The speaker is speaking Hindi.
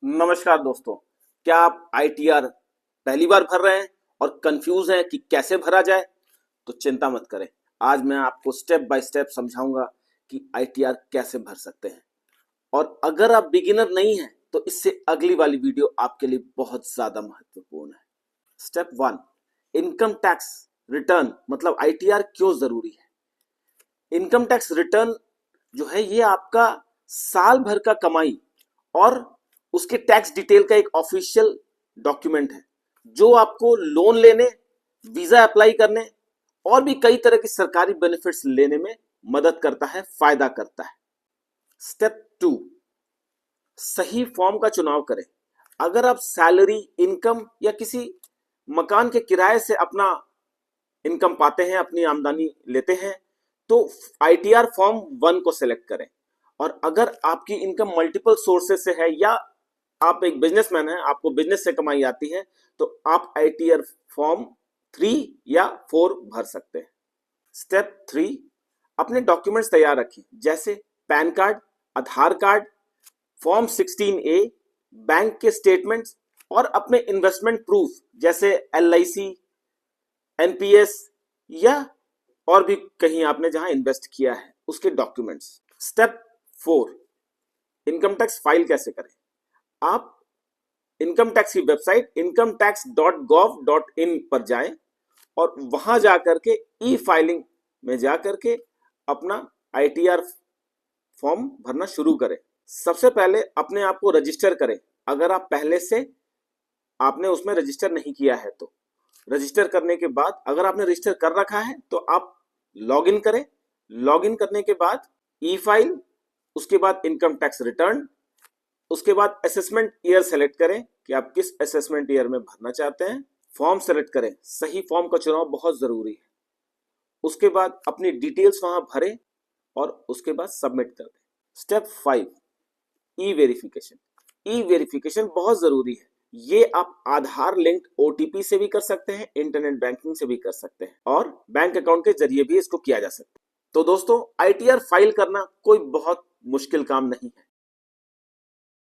नमस्कार दोस्तों। क्या आप आईटीआर पहली बार भर रहे हैं और कंफ्यूज हैं कि कैसे भरा जाए? तो चिंता मत करें। आज मैं आपको स्टेप बाय स्टेप समझाऊंगा कि आईटीआर कैसे भर सकते हैं। और अगर आप बिगिनर नहीं हैं तो इससे अगली वाली वीडियो आपके लिए बहुत ज्यादा महत्वपूर्ण है। स्टेप 1, इनकम टैक्स रिटर्न मतलब आईटीआर क्यों जरूरी है। इनकम टैक्स रिटर्न जो है ये आपका साल भर का कमाई और उसके टैक्स डिटेल का एक ऑफिशियल डॉक्यूमेंट है जो आपको लोन लेने, वीजा अप्लाई करने और भी कई तरह की सरकारी बेनिफिट्स लेने में मदद करता है, फायदा करता है। स्टेप 2, सही फॉर्म का चुनाव करें। अगर आप सैलरी, इनकम या किसी मकान के किराए से अपना इनकम पाते हैं, अपनी आमदनी लेते हैं, तो आईटीआर फॉर्म 1 को सिलेक्ट करें। और अगर आपकी इनकम मल्टीपल सोर्सेस से है या आप एक बिजनेसमैन हैं, आपको बिजनेस से कमाई आती है, तो आप आईटीआर फॉर्म 3 या 4 भर सकते हैं। स्टेप 3, अपने डॉक्यूमेंट्स तैयार रखें, जैसे पैन कार्ड, आधार कार्ड, फॉर्म 16A, बैंक के स्टेटमेंट्स और अपने इन्वेस्टमेंट प्रूफ जैसे एलआईसी, एनपीएस या और भी कहीं आपने जहां इन्वेस्ट किया है उसके documents. Step 4, income tax file कैसे करें। आप इनकम टैक्स की वेबसाइट incometax.gov.in पर जाएं और वहां जाकर के ई फाइलिंग में जाकर के अपना आईटीआर फॉर्म भरना शुरू करें। सबसे पहले अपने आप को रजिस्टर करें। अगर आप पहले से आपने उसमें रजिस्टर नहीं किया है तो रजिस्टर करने के बाद, अगर आपने रजिस्टर कर रखा है तो आप लॉग इन करें। लॉग इन करने के बाद ई फाइल, उसके बाद इनकम टैक्स रिटर्न, उसके बाद असेसमेंट ईयर सेलेक्ट करें कि आप किस असेसमेंट ईयर में भरना चाहते हैं। फॉर्म सेलेक्ट करें, सही फॉर्म का चुनाव बहुत जरूरी है। उसके बाद अपनी डिटेल्स वहां भरें और उसके बाद सबमिट कर दें। स्टेप 5, ई वेरिफिकेशन। ई वेरिफिकेशन बहुत जरूरी है। ये आप आधार लिंक्ड ओटीपी से भी कर सकते हैं, इंटरनेट बैंकिंग से भी कर सकते हैं और बैंक अकाउंट के जरिए भी इसको किया जा सकता है। तो दोस्तों, आईटीआर फाइल करना कोई बहुत मुश्किल काम नहीं है।